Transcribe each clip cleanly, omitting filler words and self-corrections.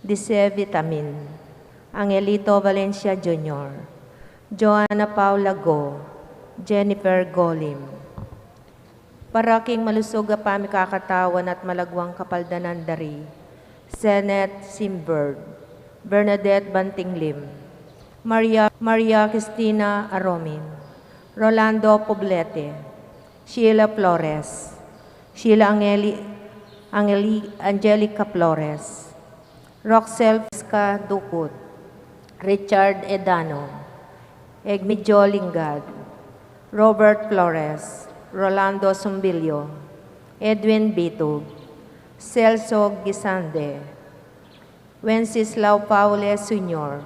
Dice Vitamin, Angelito Valencia Jr., Joanna Paula Go, Jennifer Golim. Paraking malusog apami kakatawan at malagwang kapaldanan dari, Senet Simbird, Bernadette Bantinglim, Maria Cristina Aromin, Rolando Poblete, Sheila Flores, Sheila Angelica Flores, Roxel Fisca Ducut, Richard Edano, Egmidjo Lingad, Robert Flores, Rolando Sumbilio, Edwin Bitug, Celso Gisande, Wenceslao Paule Sr.,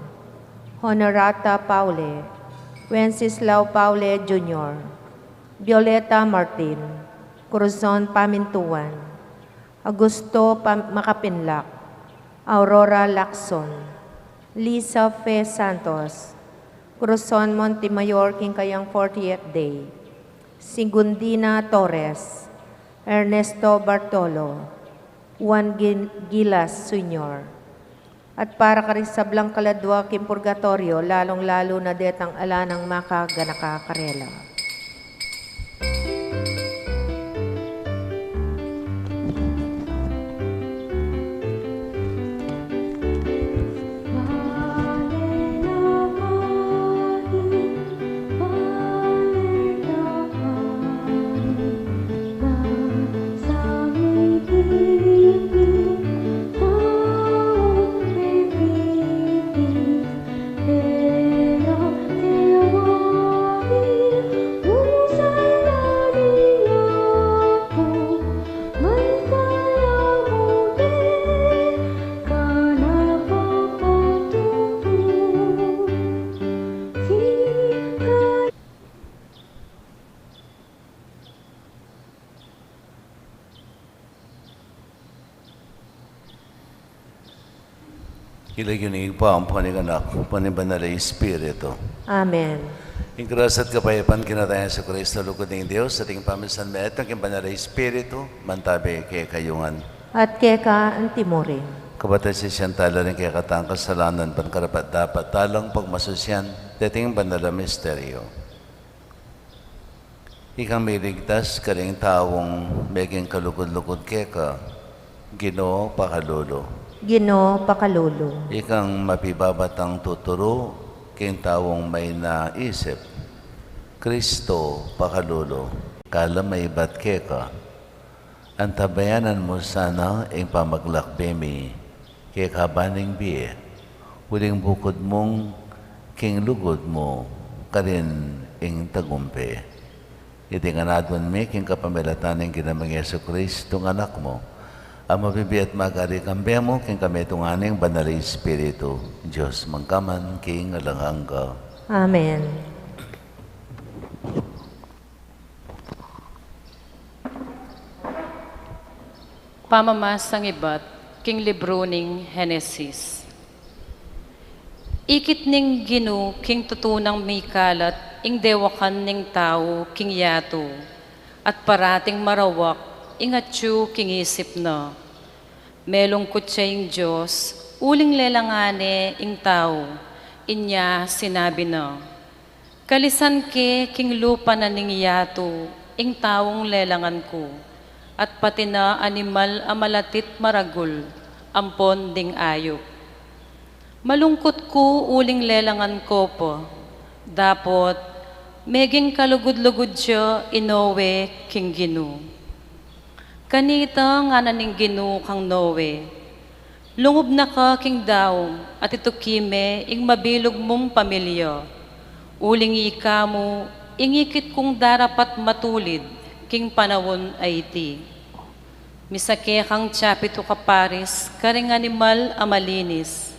Honorata Paule, Wenceslao Paule Jr., Violeta Martin, Cruzon Pamintuan, Augusto Makapinlak, Aurora Lacson, Lisa Fe Santos, Cruzon Montemayor King-Kayang 40th Day, Sigundina Torres, Ernesto Bartolo, Juan Gilas Sr. At para karisablang kaladwa Kim Purgatorio, lalong-lalo na detang ala ng makaganaka karela. Ilaginig pa ang panikanak, panibanal ay Espiritu. Amen. Ingras at kapayapaan kinatayan sa Kristo, lukod ng Diyos, sa ating pamisan met, ang kimbanal ay Espiritu, mantabi kay kayungan. At keka antimore. Kabatay si Siyantala rin kaya katang kasalanan, pankarapat dapat talang pagmasusyan, dating banal na misteryo. Ikang may ligtas, kaling taong meging kalugod-lugod keka, Ginoo pakalolo. Ginoo pakalolo. Ikang mapibabatang tuturo, king tawong may naisip. Kristo pakalolo, kala may batke ka. Antabayanan mo sana ang pamaglakbemi, kay kabaning biye. Huling bukod mong king lugod mo, karin ing tagumpe. Iti nga nadwan mi, king kapamilatan ng ginamang Yesu Kristo, anak mo. Ang mabibi at magari kambe mo, king kami tunganing banal Espiritu. Diyos mangkaman, king alangangga. Amen. Pamamasang ibat, king libro ning Henesis. Ikit ning Ginu, king tutunang may kalat, ing dewakan ning tao, king yato, at parating marawak, ingatyu king isip na. Melungkot siya ing Diyos, uling lelangane ing tao, inya sinabi na. Kalisan ke king lupa na ning yato, ing taong lelangan ko, at pati na animal amalatit maragul, ampon ding ayok. Malungkot ko uling lelangan ko po, dapot meging kalugod-lugod siya inowe king Ginu. Kanita nga naning Ginu kang Noe, lungob na ka king daw, at ito kime ing mabilog mong pamilya. Uling ika mo, ingikit kong darapat matulid, king panawon ay iti. Misake kang tiyapito kaparis, karing animal amalinis.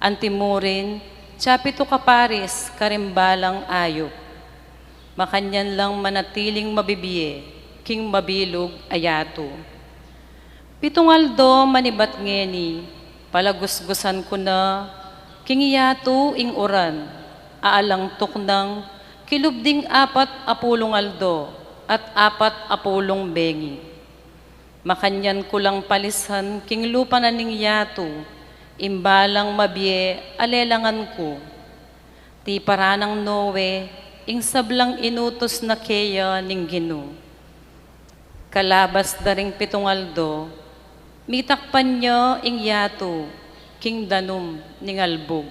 Antimurin, tiyapito kaparis, karimbalang ayok. Makanyan lang manatiling mabibiye, king mabilog ayato. Pitungaldo manibat ngeni, palagusgusan ko na, king iyato ing uran, aalang tuknang, kilubding 4 apulong aldo, at 4 apulong bengi. Makanyan ko lang palisan, king lupa na ning yato, Imbalang mabye, alelangan ko. Ti paranang Noe, ing sablang inutos na keya ning Gino. Kalabas daring pitungaldo, mitakpan niya ing yato, king danum ning albog.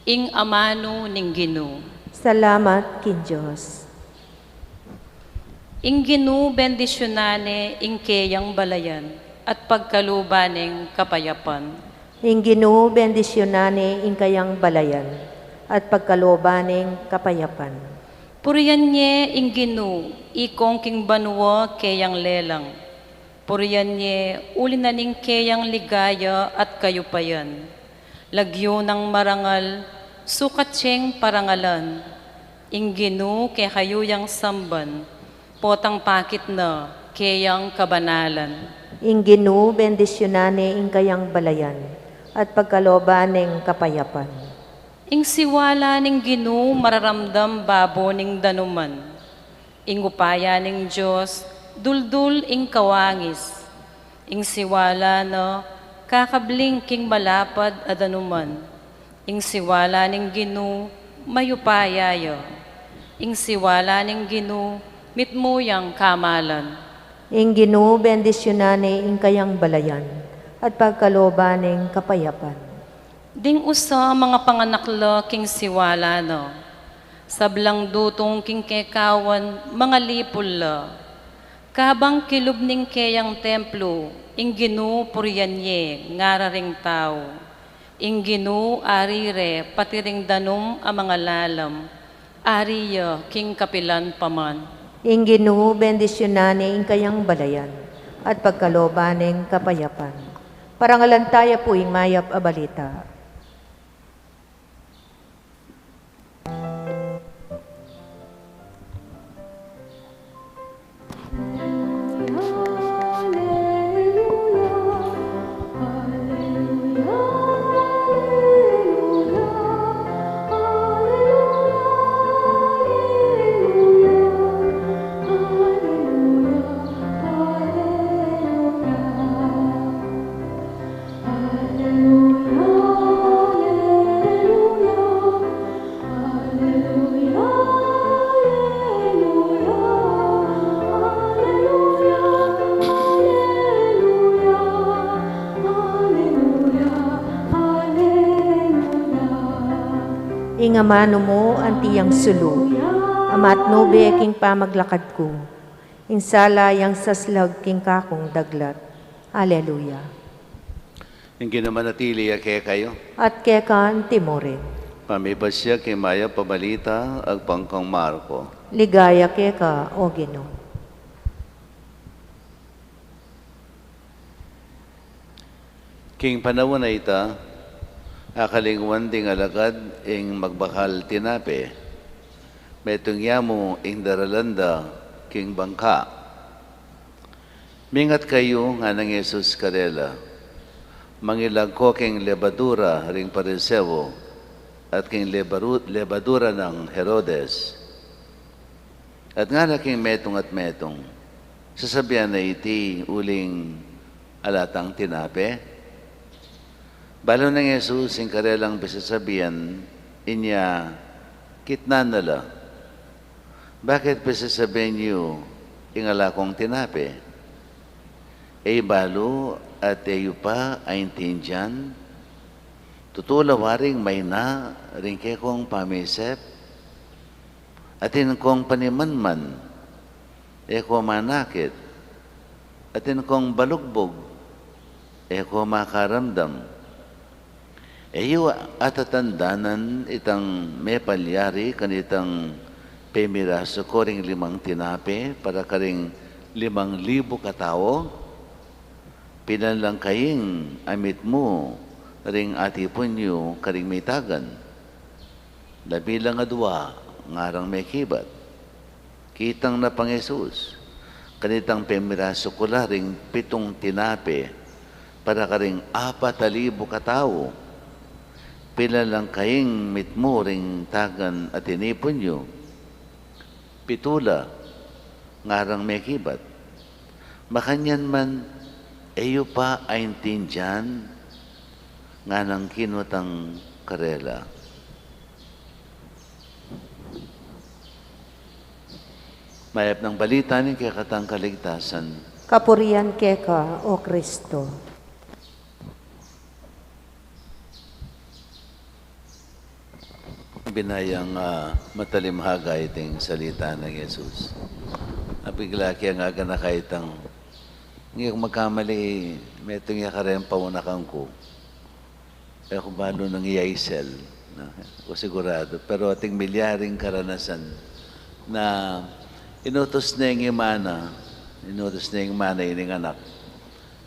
Ing amano ning Gino. Salamat kin Diyos. Ing Gino bendisyonane ing keyang balayan at pagkalubaning kapayapan. Ing Ginoo bendisyonane ing kayang balayan at pagkalobaning kapayapan. Puriyan nye ing Gino, ikong king banwa keyang lelang. Puriyan nye ulinaning keyang ligaya at kayupayan. Lagyo ng marangal, sukatseng parangalan. Ing Gino kay kayuyang samban, potang pakit na keyang kabanalan. Ing Ginoo bendisyonane ing kayang balayan at pagkalobaning kapayapan. Ing siwala ning Gino mararamdam babo ning danuman. Ing upaya ning Diyos, duldul ing kawangis. Ing siwala no, kakabling king malapad a danuman. Ing siwala ning Gino, mayupayayo. Ing siwala ning Gino, mitmuyang kamalan. Ing Ginoo bendisyonane ing kayang balayan at pagkalobaning kapayapan. Ding usa mga panganakla king siwala no. Sablang dutong king kekawan mga lipol la. Kabang kilub ning keyang templo, ing Gino puryanye ngararing tao. Ing Gino arire patiring danum a mga lalam. Ariya king kapilan paman. Ing Ginoo bendisyonane ing kayang balayan at pagkalobaning kapayapan. Parangalan tayo po ing mayap a balita. Ing amano mo antiyang sulu, amat nobe king pamaglakad ko, ing salayang saslag king kakong daglat. Aleluya. Yung ginamanatili kaya kayo, At kekan timorin, pamibasya kay Maya pabalita ag pangkang Marco. ligaya keka o Ginoo. King panahon na ita, akalingwan ding alagad ing magbakal tinape. Metong yamo ing daralanda king bangka. Mingat kayo nga ng Jesus karela. Mangilag ko king lebadura ring parisewo at king lebadura ng Herodes. At nga na king metong at metong. Sasabihan na iti uling alatang tinape. Balo ng Jesus, yung karelang bisasabihan, inya, kitna nala. Bakit bisasabihan niyo, ingala kong tinape? Balo at pa ay intindihan, tutula waring may na, rin kay kong pamisep, atin kong panimanman, ko manakit, atin kong balugbog, ko makaramdam. Iyo atatandanan itang may palyari kanitang pemiraso ko ring 5 tinape para karing 5,000 katao. Pinanlang kaying amit mo ring atipon nyo karing may tagan. Labilang adwa ngarang may kibat. Kitang na pang Jesus kanitang pemiraso ko ring 7 tinape para karing 4,000 katao. Pila lang kaing mitmo ring tagan at inipon nyo. Pitula, ngarang may kibat. Makanyan man, Eyo pa aintin dyan, nga nang kinutang karela. Mayap ng balita ni kaya katang kaligtasan. Kapurian keka, O Kristo. Binayang matalimhaga iting salita ng Jesus. Napigla kaya nga na kaitang ngayon magkamali, may itong yakarem paunakang ko. Kaya kung balo nang iyaisel, ako sigurado. Pero ating milyaring karanasan na inutos na yung imana, ining anak.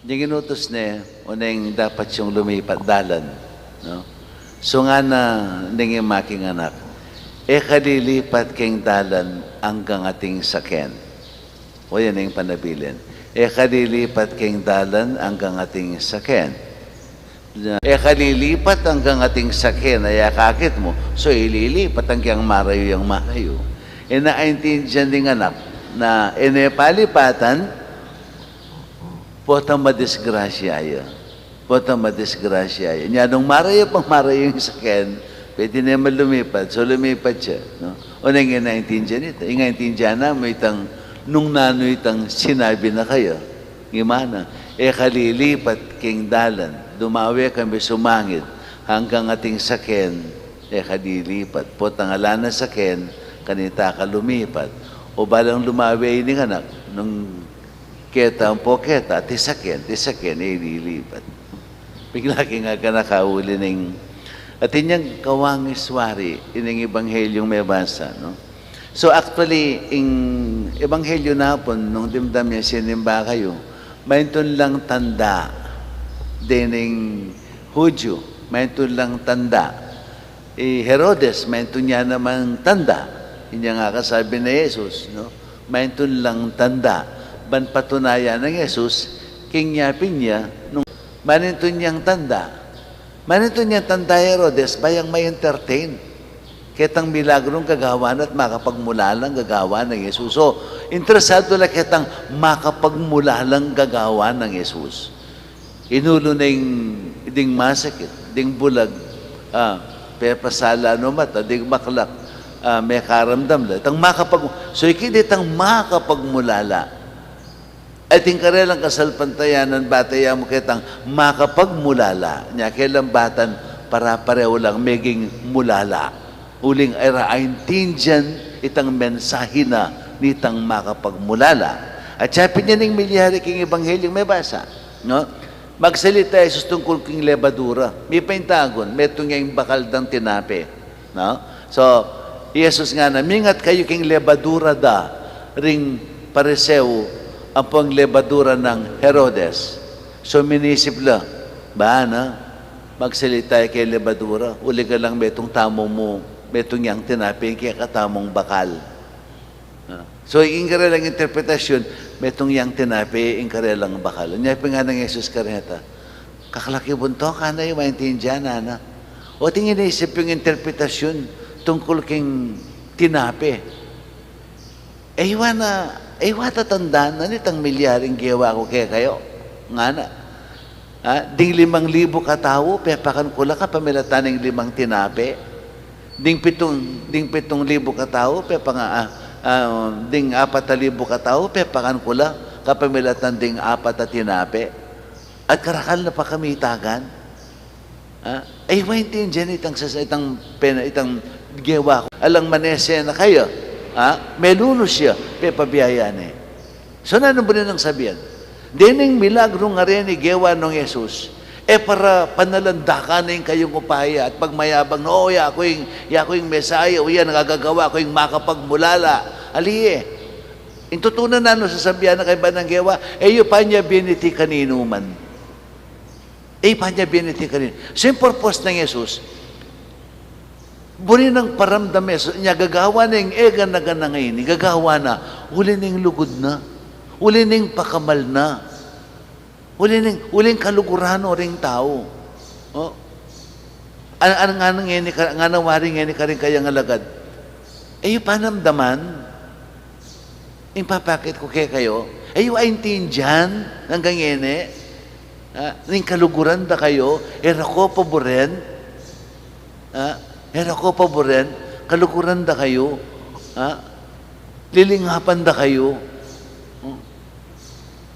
Yung inutos na unang dapat yung lumipat dalan. No? So nga na ning making anak, kalilipat keng dalan hanggang ating sakyan. O yan yung panabilin. Kalilipat keng dalan hanggang ating sakyan. Kalilipat hanggang ating sakyan ay kakit mo. So ililipat hanggang marayo yung marayo. Naintindihan din anak na palipatan, potang madisgrasya yan. Potang madisgrasya yan. Yan, nung marayo pang marayo yung sakyan, pwede naman lumipat. So lumipat siya. No? O nang naintindihan ito. Naintindihan na mo itang nung nano itang sinabi na kayo, gimana, kalilipat king dalan, dumawi kami sumangit, hanggang ating sakyan, kalilipat. Potang ala na sakyan, kanita ka lumipat. O balang lumawi ini anak, nung keta ang poketa, tisakyan, lilipat. Bigla nga ka nakauli ng, at inyang kawangiswari, ining ebanghelyong may basa, no? So actually, in ebanghelyo na po, nung dimdam niya sinimba kayo, mayroon lang tanda dining Hudyo, mayroon lang tanda. Herodes, mayroon niya naman tanda. Hindi nga kasabi na Jesus, no? Mayroon lang tanda. Ban patunayan ng Jesus, kingyapin niya, nung mayroon niyang tanda. Mayroon niyang tanda Herodes, bayang may entertain. Kitang milagrong gagawa at makapagmula lang gagawa ng Jesus. So, interesado lang kitang makapagmula lang gagawa ng Jesus. Inulo na yung ding masakit, ding bulag, pepasala no mata, ding maklak, may karamdam la. So, ikiditang makapagmulala. At yung karelang kasalpantayanan, bataya mo kitang makapagmulala. Nya, kailang batan, para pareho lang, meging mulala. Uling aintindihan itang mensahe na nitang makapagmulala. At sabi niya ng milyari king ebanghelyong may basa. No? Magsalita Jesus tungkol king lebadura. May paintagon, may itong yung bakal ng tinapi. No? So, Jesus nga na, mingat kayo king lebadura da, ring pareseo, ang pang lebadura ng Herodes. So, minisip la, ba na, magsalita kay lebadura, uli ka lang may itong tamong mo, betong yang tinapin kaya katamong bakal. So, yung karelang interpretasyon, betong yang tinapi, yung karelang bakal. Nyapin nga ng Jesus kareta, kakalaki bunto ka na yung maintindihan na. O tingin naisip yung interpretasyon tungkol king tinapi. Iwa tatandaan na nitang milyaring giyawa ko kaya kayo. Nga na. Ding 5,000 katao, pepakan ko lang kapamilatan ng 5 tinapi. Ding 7,000 katao, ding 4,000 katao, pepakan ko lang, kapamilatan ding 4 tinapi. At karakal na pa kami itagan. Ay, maintindihan itang gewa ko. Alang manese na kayo, meluno siya, pepabiyayan eh. So, ano ba rin ang sabihan? Dining milagro nga rin ni gewa ng Jesus, para panalandakan na yung kayong upaya at pagmayabang na, ako yung Mesaya, nagagagawa ko yung makapagmulala. Aliye. Yung tutunan na sasabihan na kay Banang Gewa, yung pa niya biniti kaninuman. Pa niya biniti kanino. So yung purpose ng Jesus, buni ng paramdam niya, gagawa na yung egan na gana ngayon, gagawa na, uli na yung lugod na, uli na yung pakamal na, uling kalugurano ring tao. Oh. Ano nga nawaring nga ni ka rin kayang alagad. Yung panamdaman, yung papakit ko kayo, yung aintindihan hanggang yene, Ning kaluguran da kayo, era ko paboren, era ko paboren, kaluguran da kayo, lilinghapan da kayo,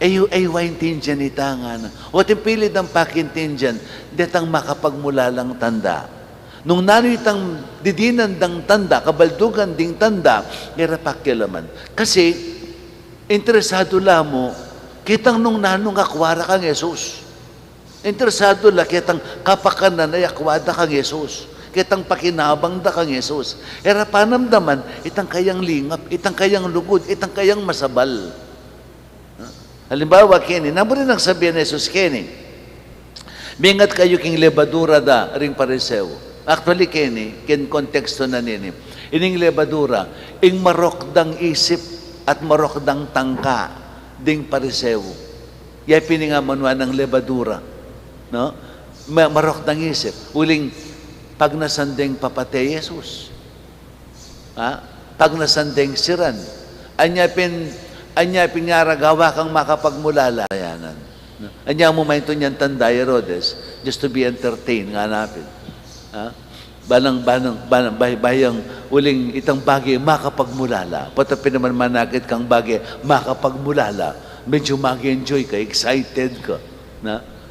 ay waintindihan itangan. O timpilid ang pakintindihan, detang makapagmula lang tanda. Nung nano itang didinan dang tanda, kabaldugan ding tanda, era pakialaman. Kasi, interesado lamo, kitang nung nanong akwara kang Jesus. Interesado la, kitang kapakanan ay akwada kang Jesus. Kitang pakinabang da kang Jesus. Era panamdaman, itang kayang lingap, itang kayang lugod, itang kayang masabal. Halimbawa, kini, namo rin ang sabihan ni Jesus, kini, mingat kayo king lebadura da, ring pariseo. Actually, kini, kin konteksto na nini, ining lebadura, ing marokdang isip at marokdang tangka, ding pariseo. Yay piningamanwa ng lebadura. No? Marokdang isip. Uling, pag nasandeng papatay Jesus. Pag nasandeng siran. Anya pinaragawa kang makapagmulala. Ayanan. Anya mo may ito niyan tanda, Herodes, just to be entertained, nga napin. Bayang uling itang bagay makapagmulala. Patapin naman manakit kang bagay makapagmulala. Medyo mag-enjoy ka, excited ka.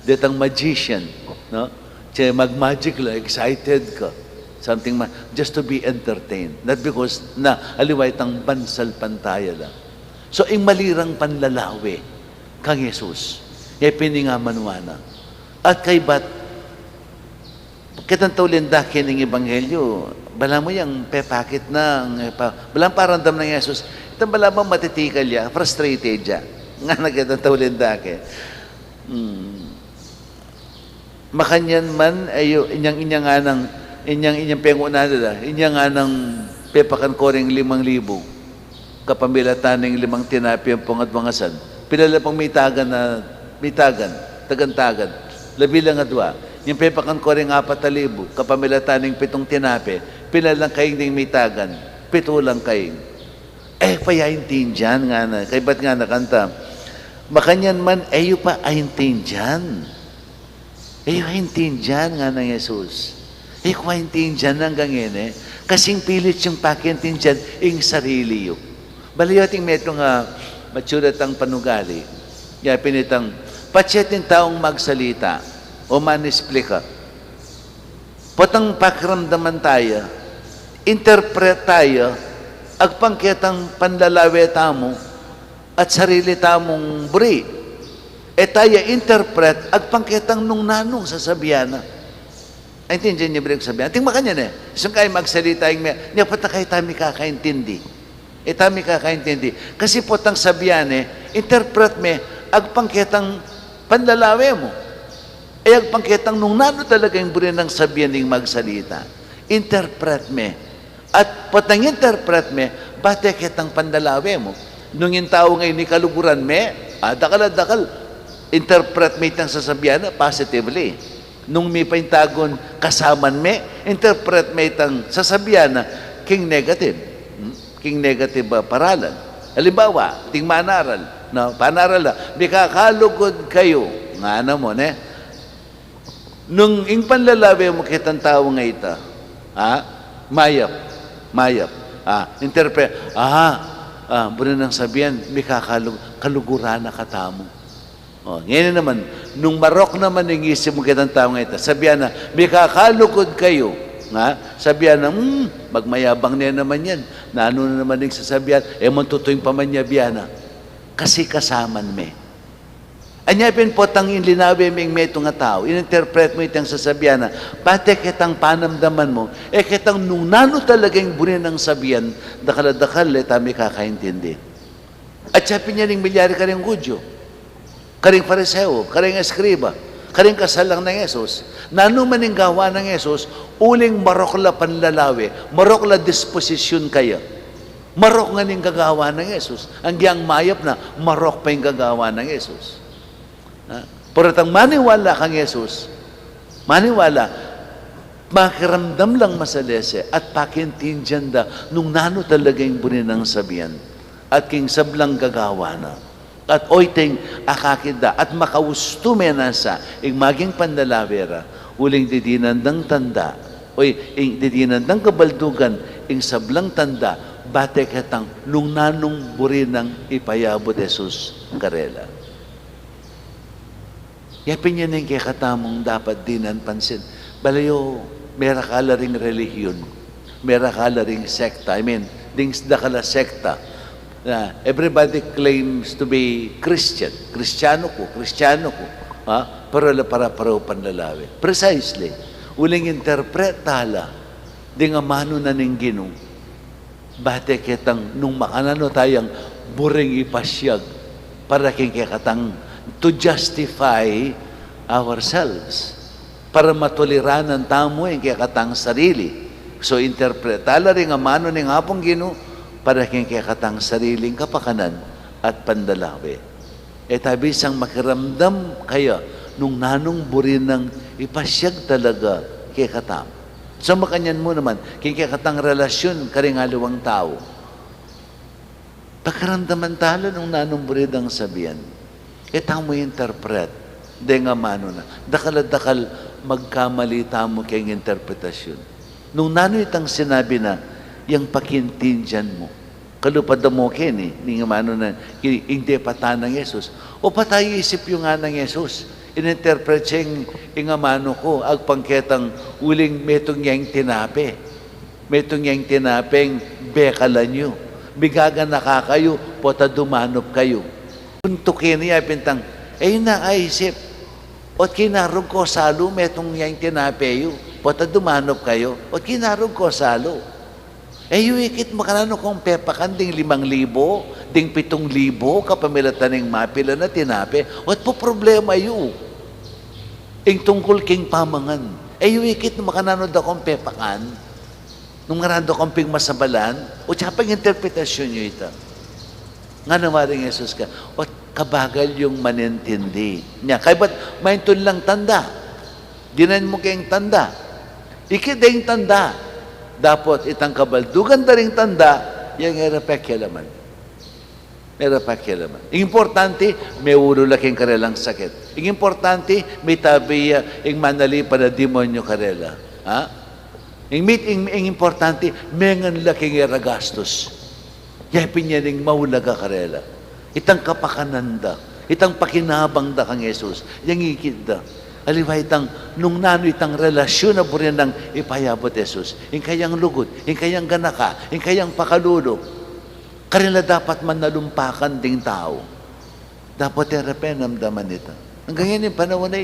Detang magician. No? Mag-magic la, excited ka. Something just to be entertained. Not because aliway itang bansal pantaya lang. So, ing malirang panlalawi kang Jesus, piningamanwana. At kay ba't, kitang tulinda kining Ebanghelyo, bala mo yung pepakit na, balang parandam ng Jesus, itang bala mo matitikal ya, frustrated ya. Nga na kitang tulinda ke. Makanyan man, ayo, inyang pengunan nila, inyang nga ng pepakan koring 5,000. Kapamilatan ng 5 tinapi ang pungat-wangasan. Pilala pang mitagan, tagantagan. Labi lang adwa. Yung pepakan ko rin 4,000. Kapamilatan ng 7 tinapi. Pilalang kaing ding mitagan. 7 lang kaing. Payaintin dyan nga na. Kaya ba't nga nakanta? Makanyan man, ayo pa aintin dyan. Aintin dyan nga ng Jesus. Kwaintin dyan hanggang yun Kasing pilit yung pakintin dyan, ing sarili yun. Baliyating metong matsurat ang panugali. Kaya pinitang, patsetin taong magsalita o manisplika. Potang pakramdaman tayo, interpret tayo, agpangketang panlalawe tamo at sarili tamong buri. Tayo interpret, agpangketang nung nanong sasabihan na. Ay, intindihan niya ba yung sabihan? Tingma kanya isang kayo magsalita, niya pata kayo tayo kakaintindi. Tami kakaintindi. Kasi potang sabihan interpret me, agpangketang panlalawe mo. Agpangketang nung nano talaga yung buri ng sabihan ng magsalita. Interpret me. At potang interpret me, bate ketang panlalawe mo. Nung yung tao ngayon ni kaluguran me, dakal. Interpret me itang sasabihan positively. Nung may paintagon kasaman me, interpret me itang sasabihan king negative. King negative paralan. Halimbawa, ting manaral. No, panaral na. Di kakalugod kayo. Nga mo, Nung ing panlalawi mo kitang tao nga ita, mayap. Interpret, muna nang sabihan, may kaluguran na katamo. Ngayon naman, nung marok naman yung isip mo kitang tao nga ita, sabihan na, may kakalugod kayo. Sabihan na, magmayabang niya naman yan. Na ano na naman yung sasabihan, mantutuing pa man niya biyana. Kasi kasaman me. Anyapin po tang inlinawi ming meto nga tao, in-interpret mo itang sasabihan na, pati kitang panamdaman mo, kitang nung nano talaga yung bunin ng sabihan, dakal-dakal, tami kakaintindi. At sapin niya ning milyari ka rin gudyo, karing pariseo, karing eskriba, karing kasalang ng Jesus. Nano man yung gawa ng Jesus, uling marokla panlalawi, marokla disposisyon kaya. Marok nga ning gagawa ng Jesus. Ang giyang mayap na, marok pa yung gagawa ng Jesus. Pero tang maniwala kang Jesus, maniwala, makiramdam lang masalese at pakintindihan da nung nano talaga yung bunin ng sabihan at king sablang gagawa na. At oiting akakida at makaustume nasa ing maging pandalavera uling didinan ng tanda ing didinan ng kabaldugan ing sablang tanda bate katang nung nanong buri ng ipayabot Jesus karela. Yapin yan yung katamong dapat dinan pansin. Balayo, mera kala ring relihiyon, mera kala ring sekta. Dings da kala sekta. Everybody claims to be Christian. Kristiyano ko. Pero para panlalawi. Precisely. Uling interpretala, di nga mano na ning Ginoo. Bate kitang nung makanano tayang buring ipasyag para king katang to justify ourselves. Para matuliranan tamo yung katang sarili. So interpretala rin nga mano ning hapong Ginoo para king katang sariling kapakanan at pandalawi. Tabisang makiramdam kaya nung nanong buri ng ipasyag talaga kay katam. So makanyan mo naman, kay katang relasyon karingalawang tao. Pakaramdaman tala nung nanong buri ng sabihan. Mo interpret. De nga mano na. Dakal magkamali tamo kayong interpretasyon. Nung nano itang sinabi na, yung pakintindihan mo. Kalupad mo ken ni nga mano na hindi patanang Yesus. O patay isip yung nga ng Yesus. Ininterpret siyang ingamano ko ag pangketang uling metong yang tinape. Metong yang tinapeng bekalan nyo. Bigaga nakakayo, pota dumanop kayo. Puntukin niya pintang, naisip. Ot kinarong ko salo, metong yang tinape yo. Pota dumanop kayo. Ot kinarong ko salo. Ikit mo kanano kung pepakan ding 5,000, ding 7,000, kapamilatan ng mapila na tinape. Ot po problema yu. Ing tungkol king pamangan. Ikit mo kanano da kung pepakan. Nung ngarado kong ping masabalan, o tsapang interpretasyon nyo ito. Nga nawaring Jesus ka, o kabagal yung manintindi. Nya, kaya ba't maintun lang tanda? Dinan mo kayong tanda. Ikideng tanda. Dapat itang kabaldugan da ring tanda, yung erapekya laman. Importante, may ulo laking karelang sakit. Importante, may tabiya, yung manali para demonyo karela. Ha? Importante, may ngan laking eragastos. Yapin niya ning maulaga karela. Itang kapakananda, itang pakinabang da kang Jesus, yung ikid da. Aliwa itang, nung nano itang relasyon na burin ng ipayabot Jesus, yung kayang lugod, yung kayang ganaka, yung kayang pakalulo, karila dapat manalumpakan ding tao. Dapat repenamdaman ito. Hanggang yan yung panahon na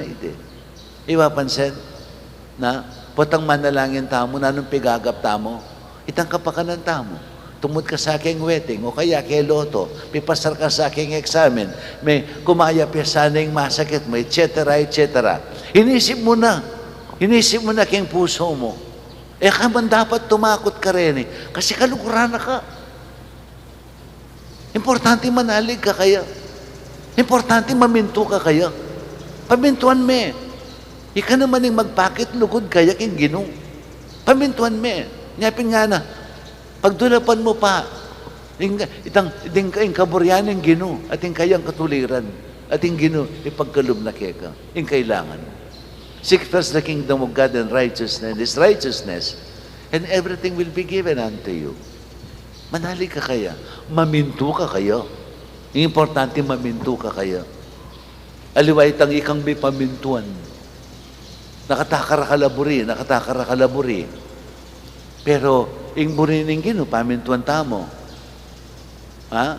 ito. Iwapansin na potang manalangin tamo, nanong pigagap tamo, itang kapakanan tamo. Tumod ka sa aking wedding, o kaya kay loto, pipasar ka sa aking examen, may kumaya sana yung masakit mo, etc. Inisip mo na king puso mo. Kaman dapat tumakot ka rin kasi kalukuran na ka. Importante manalig ka kaya. Importante maminto ka kaya. Pamintuan me. Ika naman yung magpakit lugod kaya king Ginoo. Pamintuan me. Nyapin nga na, pagdulapan mo pa, itang kaburyan ng Ginoo at yung kayang katuliran at yung Ginoo ipagkalub na keka. Yung kailangan. Seek first the kingdom of God and righteousness, and everything will be given unto you. Manali ka kaya. Maminto ka kaya. Yung importante, maminto ka kaya. Aliwa itang ikang may pamintuan. Nakatakara kalaburi. Pero, ing burining Ginoo, pamintuan tamo. Ha?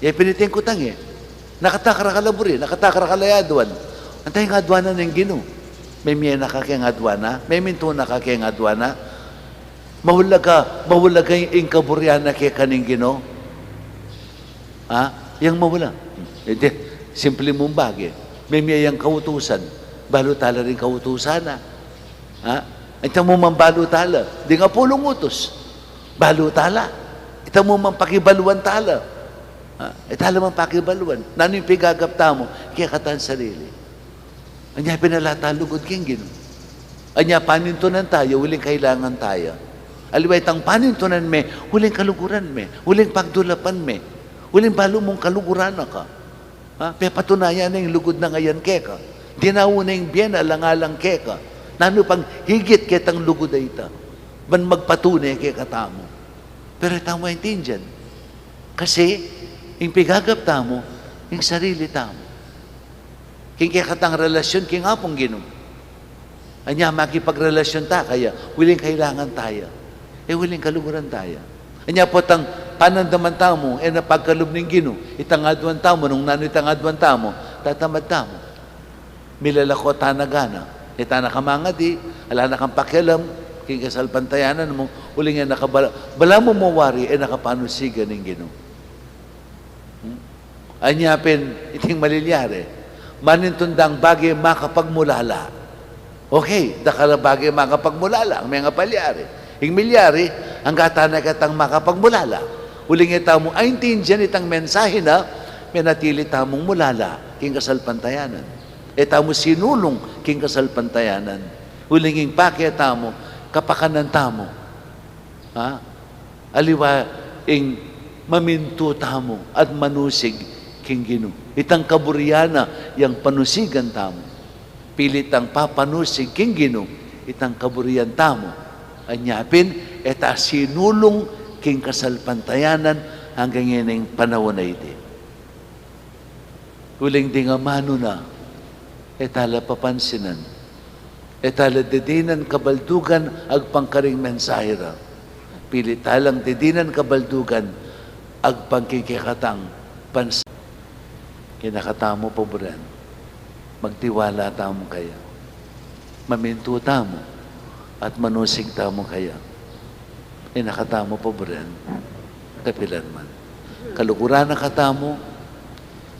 Pinitin ko tang Nakatakara kalaburi, nakatakara kalayaduan. Antay nga adwana ng Ginoo. May miya nakakayang adwana, may minto nakakayang adwana. Mahulaga yung kaburyana kaya kaning Ginoo. Ha? Yang mawala. Simple mong bagay. May miya yung kautusan. Balutala rin kautusan na. Ha? Ito mo mang balutala. Di nga pulong utos. Balutala. Ito mo mang pakibaluan tala. Itala mang pakibaluan. Nano yung pigagapta mo? Kaya katan sarili. Anya pinalata lugod king Ginoo. Anya panintunan tayo, huling kailangan tayo. Aliwa itang panintunan me, huling kaluguran me, huling pagdulapan me, Uling balo mong kaluguran na ka. Pe patunayan na yung lugod na ngayon keka. Dinawo na yung biyan alang-alang keka. Nano pang higit ketang lugod ay ita. Ban magpatunay keka tamo. Pero tamo yung tinjan. Kasi, yung pigagap tamo, yung sarili tamo. King kekatang relasyon, king apong ginom. Anya, makipagrelasyon ta, kaya wiling kailangan tayo. Wiling kaluguran tayo. Anya po tang panandaman tamo, napagkalub ng gino, itangadwan tamo, nung nano itangadwan tamo, tatamad tamo. Milalako tanagana, itana kamanga di, ala na kang pakialam, king kasalpantayanan mo, uling yan nakabala, bala mo mawari, nakapanusigan ng gino. Anya pin, iting malilyari, manintundang bagay makapagmulala. Okay, dakala bagay makapagmulala, ang mga palyari. Ing milyari, ang katana katang makapagmulala. Uling ita mo, ay intindihan itang mensahe na, may natili tamong mulala, king kasalpantayanan. Ita mo sinulong, king kasalpantayanan. Uling ing pakita mo, kapakanan tamo. Aliwa, ing maminto tamo, at manusig, king gino. Itang kaburyana, yang panusigan tamo. Pilit ang papanusig, king gino, itang kaburyan tamo. Anyapin, eta sinulong, king kasalpantayanan, hanggang yan ang panahon na iti. Uling di nga mano na, etala papansinan, etala dedinan kabaldugan, agpangkaring mensahira. Pilitalang dedinan kabaldugan, agpangkikikatang pansin. Kinakatamo po buran. Magtiwala tamo kaya. Maminto tamo. At manusig tamo kaya. Nakatamo po buran. Kapilan man. Kalukuran na katamo.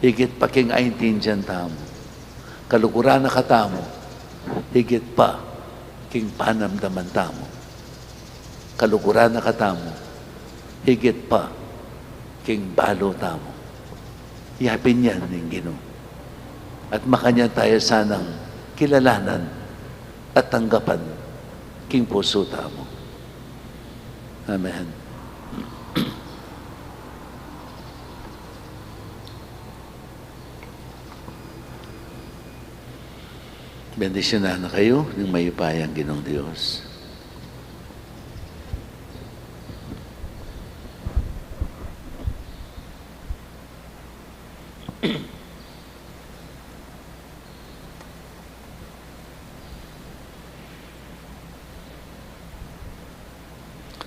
Higit pa king aintindihan tamo. Kalukuran na katamo. Higit pa king panamdaman tamo. Kalukuran na katamo. Higit pa king balo tamo. Yapin yan ng Ginoo. At makanya tayo sanang kilalanan at tanggapan king puso tamo. Amen. Bendisyonan na kayo ng mayupayang Ginoong Diyos.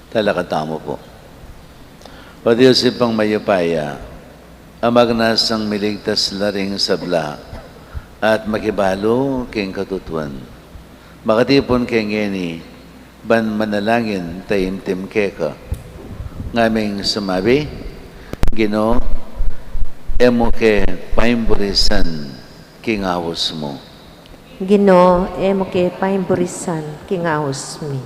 Talakatamo po. O Diyos ipang mayupaya, amagnasang miligtas laring sabla, at makibalo king katutuan. Makatipon king ngeni, ban manalangin taimtim keka. Ngaming sumabi, Ginoo, emo ke paimburisan king awos mo. Ginoo, emo ke paimburisan king awos mi.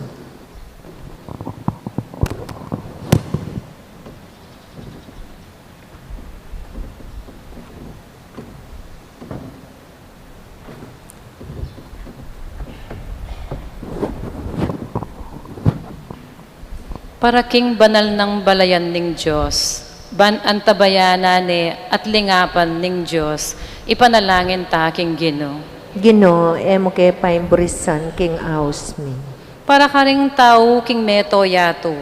Para king banal ng balayan ning Diyos, ban antabayanan ni at lingapan ning Diyos, ipanalangin ta king Ginoo. Ginoo, emo ke paimburisan king awos mi. Para karing tao king meto yato,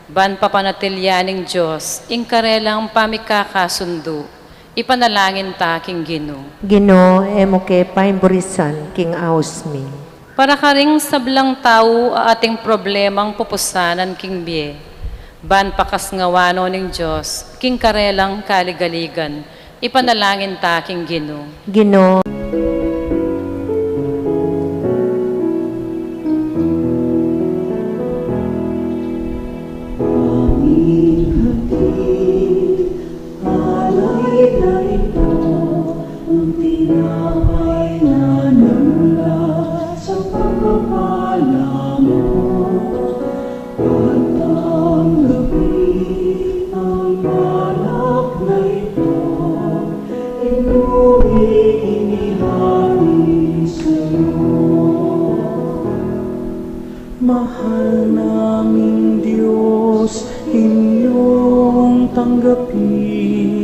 ban papanatilya ning Diyos, ing karelang pamikakasundo, ipanalangin ta king Ginoo. Ginoo, emo ke paimburisan king awos mi. Para karing sablang tao ating problemang pupusanan king biye, ban pakasngawano ning Diyos, king karelang kaligaligan, ipanalangin ta king Ginoo. Ginoo, mahal naming Diyos, inyong tanggapin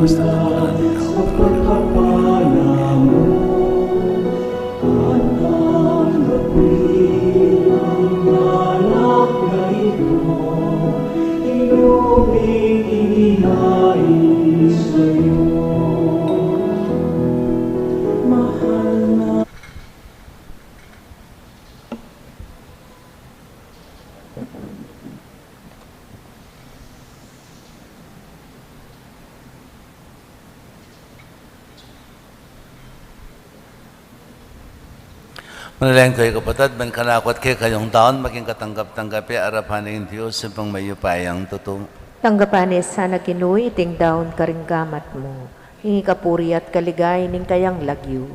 Basta lang Manalangin kayo kapatid, man kanakot kayo kayong taon, maging katanggap-tanggapi, arapan ng Diyos, pang mayupayang totoo. Tanggapanes sana kinuy iting daon karinggamat mo. Hingi kapuri at kaligay ning kayang lagyo.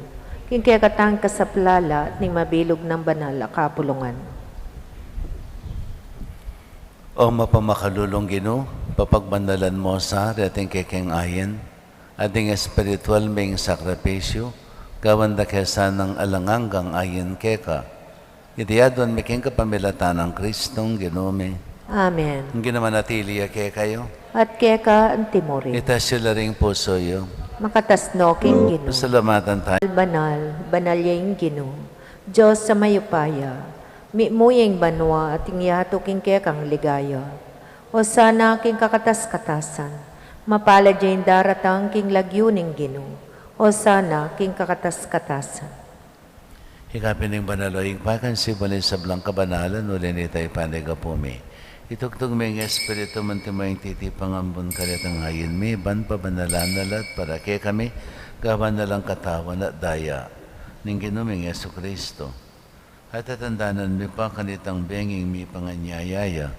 King kaya katang kasaplala ning mabilog ng banal kapulungan. O mapamakalulong Ginoo, papagbandalan mo sa ating kekeng ayin, ating espiritual ming sakripisyo, gawan da kesa ng alanganggang ayin keka. Itiyadon miking kapamilatan ng Kristong Ginoo. Amen. Ang ginamanatili kaya kayo, At kaya ka ang timuri. itasyo ring puso yo. Makatasno king Ginoo. Pasalamatan tayo. Banal, banal yung Ginoo. Diyos sa mayupaya, mimuyeng banwa at ingyato king kaya kang ligaya. O sana king kakatas-katasan, mapalad yung daratang king lagyo ning Ginoo. O sana king kakatas-katasan. Hikapin ng banaloing pakan si Balin sa blang kabanalan, ulin itay panegapumi. Itugtog may espiritu mantimayang titipang ambon kalit ang hayin mi, ban pa banalanalat para kay kami, gawan na lang katawan at daya, ning ginuming Yesu Kristo. At tatandanan mi pa kanitang benging mi panganyayaya,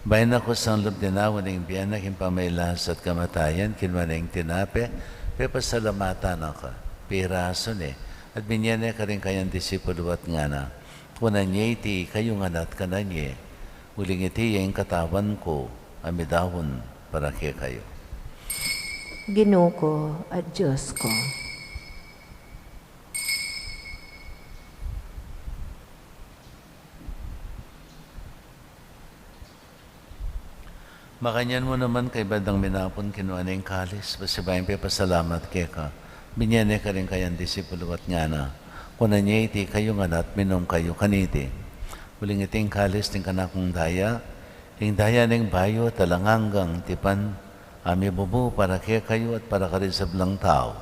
bayan ako sang lubdinawan ng biyanak yung pamaylas at kamatayan, kinwaneng tinape, pepasalamatan ako, pirason at binyane ka rin kayang disipulo at nga na, kunan niya iti kayong anak ka na niya, uling iti yung katawan ko, amidahon para kaya kayo. Ginoo ko at Diyos ko. Makanyan mo naman kay bandang minapon kinuha na yung kalis, basibayin pa pasalamat kaya ka, binyane ka rin kayang disipulo at nga na, kunan niya iti kayong anak, minom kayo kaniti. Uling iting kalis ting kanakong daya, yung daya ng bayo talanganggang tipan, ami bubu para kaya kayo at para ka rin sa blang tao,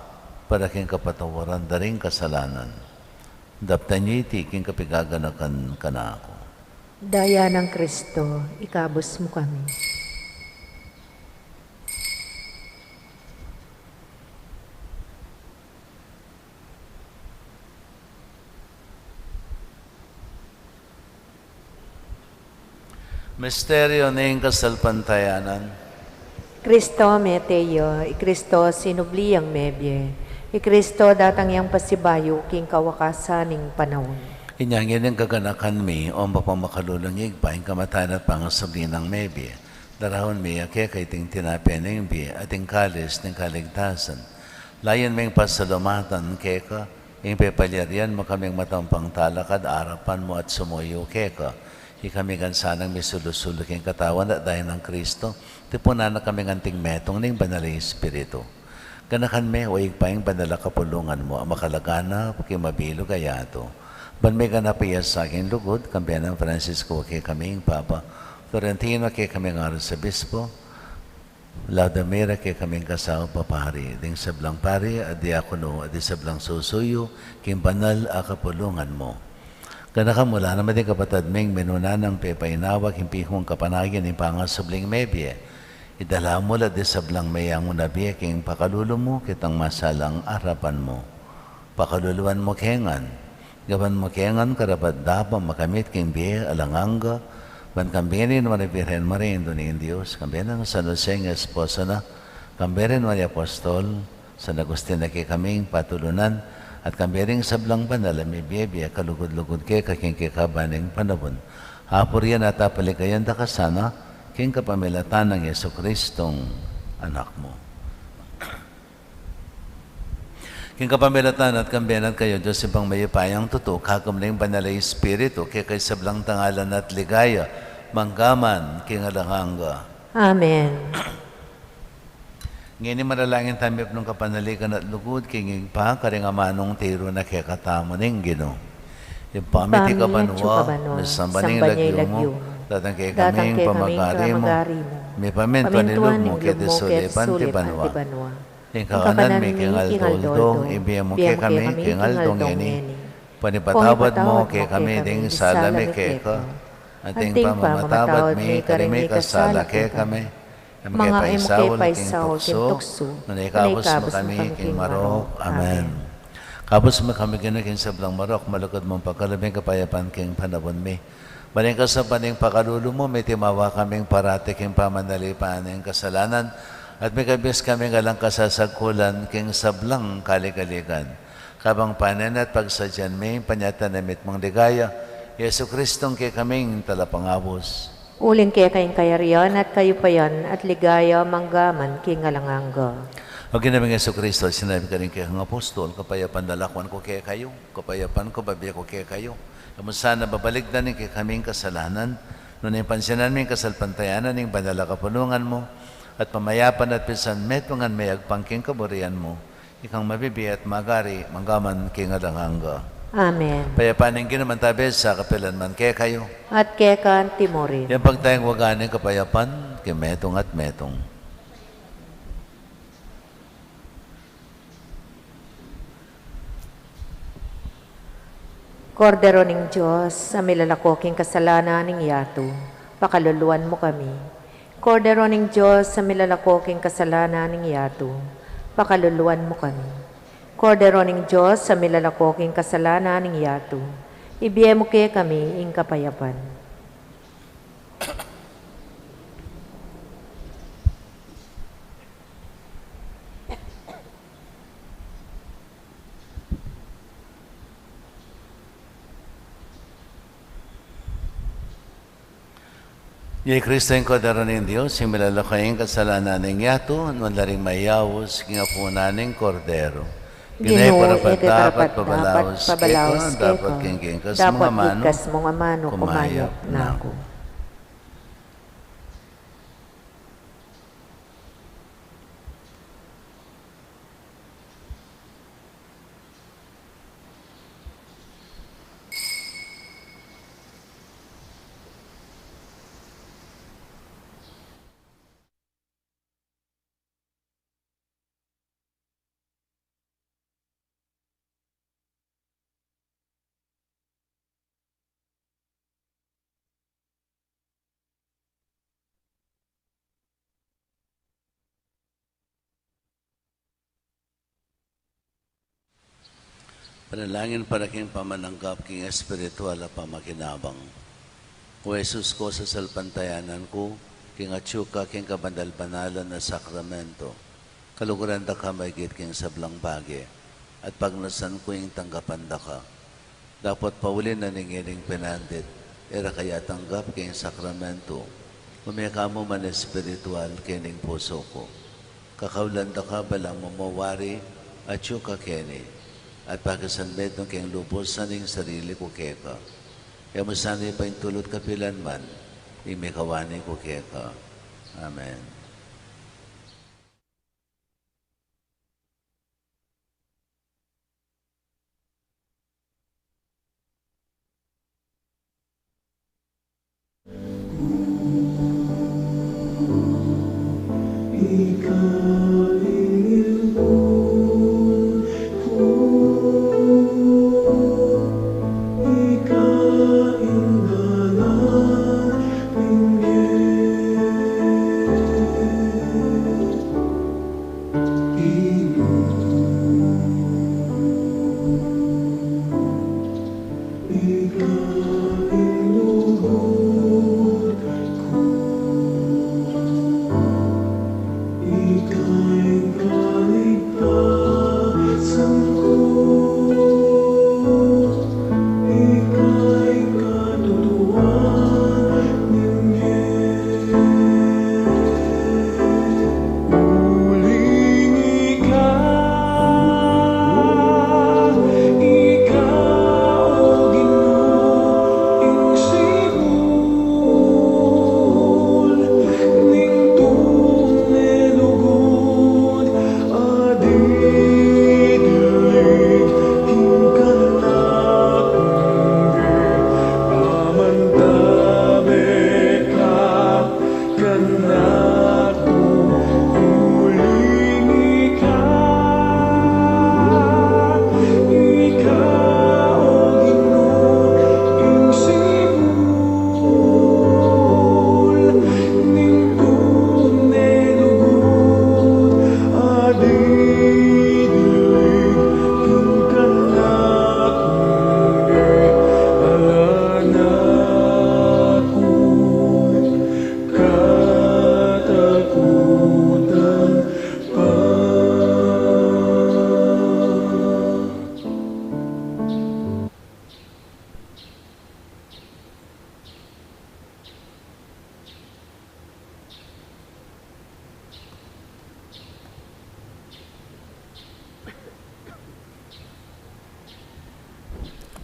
para kayong kapatawaran daring kasalanan. Daptan niyo iti king kapigaganakan ka na ako. Daya ng Kristo, ikabos mo kami. Misteryo ng kasalpantayanan. Kristo meteo, Kristo sinubliyang mebye, Kristo datang yang pasibayo king kawakasaning panahon. Inyangin ang gaganakan mi o mapamakalulangig pa yung kamatayan at pangasabli ng mebi. Darahon mi kaya kay ting tinapin ng bi at yung kalis ng kaligtasan. Layan may pasalamatan kaya ka, yung pepalyarian mo kaming matampang talakad, arapan mo at sumuyo kaya ka. Kami gansanang may sulusulok yung katawan at dahil ng Kristo, tipunan na kami nganting metong ng banal Espiritu. Ganakan me, huwag pa yung banal kapulungan mo, ang makalagana, pakimabilog ayato. Ban may ganapiyas sa aking lugod, kampiyan ng Francisco, kay kaming Papa, Florentino, kay kaming aros sa Bispo, Laudamira, kay kaming kasaw papari, ding sablang pari, at diakono, at sablang susuyo, king banal a kapulungan mo. Ganaka mula naman din kapatid ming menuna ng pepainawag himpihong kapanagin ng pangasubling mebye. Idala mo la di sablang mayang unabiya king pakalulo mo kitang masalang arapan mo. Pakaluluan mo kengan. Gawan mo kengan karapat dapa makamit king biye alanganga. Ban kambinin mo na Birhen Maria Indonesian Diyos. Kambinin ng San Jose ng esposa na. Kambinin mo ni Apostol. San Agustin na kaming patulunan. At kambiring sablang banal, may biyebya, kalugod-lugod kay kaking kikabaning panabon. Hapor yan at apalikayan da kasana, king kapamilatan ng Yesu Kristong anak mo. King kapamilatan at kambiyanan kayo, Diyos ibang mayupayang tuto, kagam na yung banal ay Espiritu, kay sablang tangalan at ligaya, manggaman kingalanganga. Amen. Ngini manalangin tayo ng kapanalikan at lugod, kinging pa, karing amanong tiro na kekatamo ning Gino. Yung pamiti ka banwa, misambaning lagyo mo, datang kay kaming pamagari mo, may pamintuan nilog mo, kete sulipan ti banwa. Yung kakanan may kingal doldong, ibiyam mo kay kami, kingal dong ini. Panipatawad mo kay kami ding salame keka, ating pamamatawad may karimi kasala kay kami. Mga paisaw, kintukso, Nanay-kabos mo kami, king Marok. Amen. Kabos mo kami king sablang Marok, malukod mong pagkalabing kapayapan king panabon mi. Maling ka sa paning pakalulo mo, may timawa kaming parati king pamanalipan ng kasalanan, at may kabis kaming alang kasasagkulan king sablang kaligaligan. Kabang panen at pagsadyan may panyatanamit mong ligaya, Yesu Kristong kay kaming talapangabos. Uling kaya kayong kayarian at kayo pa yan at ligaya manggaman kingalanganga. O ginaming Yesu Kristo, sinabi ka rin kay ang apostol, kapayapan dalakwan ko kaya kayo, kapayapan ko babiya ko kaya kayo. Kamusta na babalik na rin kay kaming kasalanan, nung ipansinan ming kasalpantayanan ng banala kapulungan mo, at pamayapan at pisan metungan may agpangking kaburian mo, ikang mabibi at magari, manggaman kingalanganga. Amen. Payapanin ginaman tabi sa kapilan man kaya kayo. At kekan timorin. Yan pagtayang waganin kapayapan, kay metong at metong. Kordero ning Diyos, sa milalakoking kasalanan ning yato, pakaluluan mo kami. Kordero ning Diyos, sa milalakoking kasalanan ning yato, pakaluluan mo kami. Kordero ning Diyos, sa milalakoking kasalanan ning yato, ibiyem mo kaya kami ing kapayapan. Yay Kristo yung kodero ng Diyos, yung milalakayang kasalanan ng yato, nung laring mayawos, kingapunan ng kordero. Ginay para dapat pabalaos keko, dapat kengkengkas mga mano, kumayap na ako. Panalangin para king pamananggap king espiritual at pamakinabang. O Jesus ko sa salpantayanan ko, king atsyuka king kabandal-banalan na sakramento, kaluguran da ka maigit king sablang bagi, at pagnasan ko yung tanggapan da ka. Dapat paulin na ningiling pinandit, era kaya tanggap king sakramento, umika mo man espiritual kining puso ko. Kakaulan da ka balang mamawari, atsyuka kini, at pagkasanbet ng kayang lubos sa ning sarili ko keka. Kaya masanay pa yung tulot kapilan man, imikawani ko keka. Amen.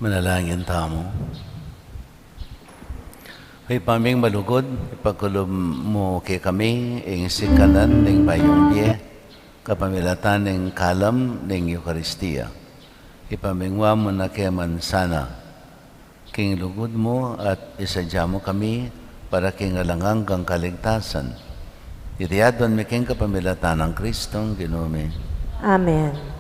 Manalangin tamo. Ay paming malugod, ipagkulob mo kay kami, ing sikanan, ning bayong biye, kapamilatan ning kalam, ning Eucharistia. Ipamingwa mo na kay mansana, king lugod mo at isadya mo kami para king alangang kang kaligtasan. Itiadon mi king kapamilatan ng Kristong Ginome. Amen.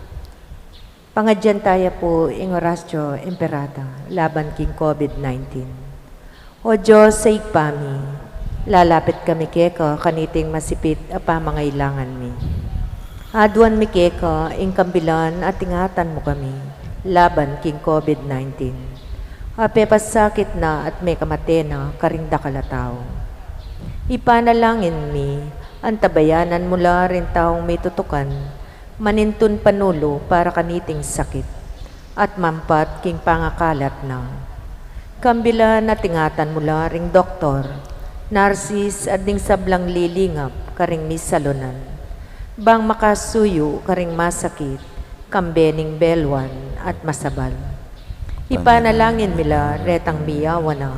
Pangadyan tayo po ing orasyo imperata laban king COVID-19. O Diyos sa igpami, lalapit kami keka kaniting masipit a pamangailangan mi. Aduan mi keka ing kambilan at ingatan mo kami laban king COVID-19. Ape pasakit na at may kamatena karing dakalataw. Ipanalangin mi, antabayanan mula rin taong may tutukan, manintun panulo para kaniting sakit, at mampat king pangakalat na. Kambila na tingatan mula ring doktor, narsis at ding sablang lilingap karing misalunan. Bang makasuyo karing masakit, kambening belwan at masabal. Ipanalangin mila retang miyawa na,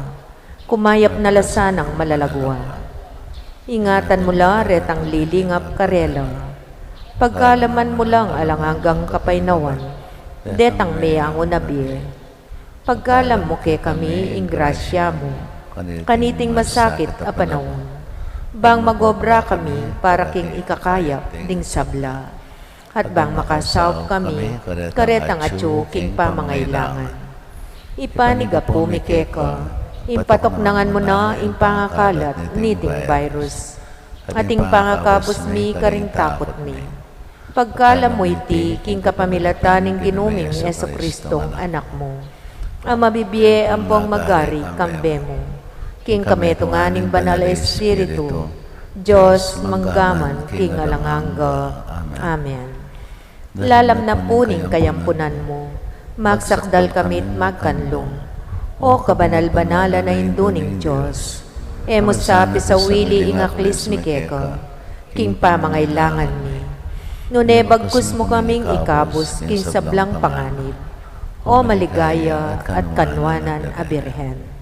kumayap na lasanang malalagwa. Ingatan mula retang lilingap karela, pagkalaman mo lang alangagang kapaynawan, detang mayang unabi. Pagkalam mo ke kami, ingrasya mo, kaniting masakit a panahon. Bang magobra kami para king ikakayap ding sabla. At bang makasawp kami, karetang atyo king pamangailangan. Ipaniga po mi keka, impatoknangan mo na ing pangakalat niting virus. Ating pangakapos mi karing takot mi. Pagkalam mo iti, king kapamilatan ng ginuming Yeso Kristong anak mo. Ang mabibiye ang pong magari kambe mo. King kametunganing banal na Espiritu, Diyos manggaman king alanganga. Amen. Lalam na puning kayampunan mo, magsakdal kamit magkanlong. O kabanal-banala na induning Diyos, emo sapi sa wili ingaklis mi keka, king pamangailangan mi. Nune bagkus mo kaming ikabos king sablang panganib, o maligaya at kanwanan a Birhen.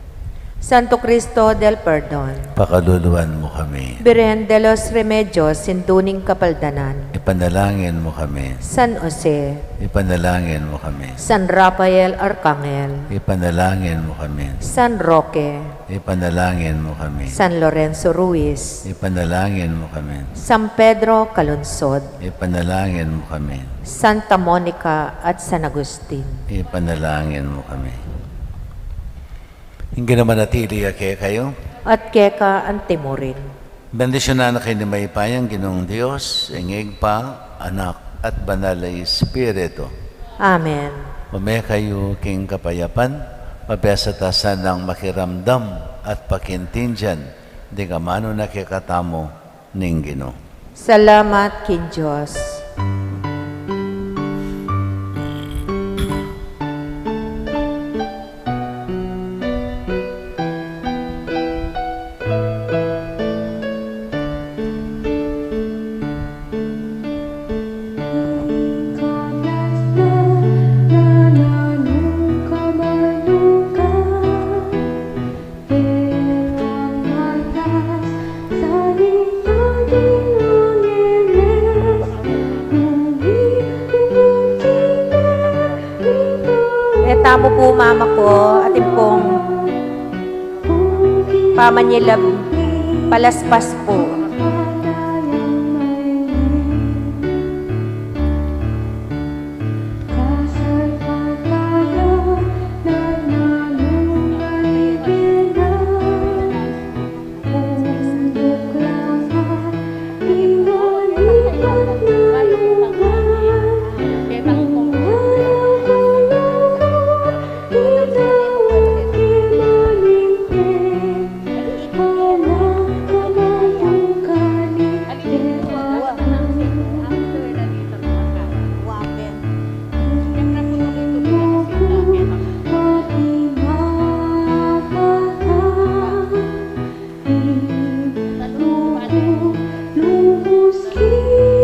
Santo Cristo del Perdon, Pakaluluan mo kami. Birhen de los Remedios, sinduning kapaldanan, Ipanalangin mo kami. San Jose, Ipanalangin mo kami. San Rafael Arcangel, Ipanalangin mo kami. San Roque, Ipanalangin mo kami. San Lorenzo Ruiz, Ipanalangin mo kami. San Pedro Calungsod, Ipanalangin mo kami. Santa Monica at San Agustin. Ipanalangin mo kami. Hindi naman natili kayo. At keka ang timurin. Bendisyonan na kayo ni Maypayang Ginoong Diyos, ingig pa, anak, at banal na Espiritu. Amen. Umay kayo king kapayapan, mapesatasan ng makiramdam at pakintinjan, di ka mano nakikatamo ning Ginoo. Salamat kin Diyos. Tamo po mama ko, atin pong pamanyilab palaspas po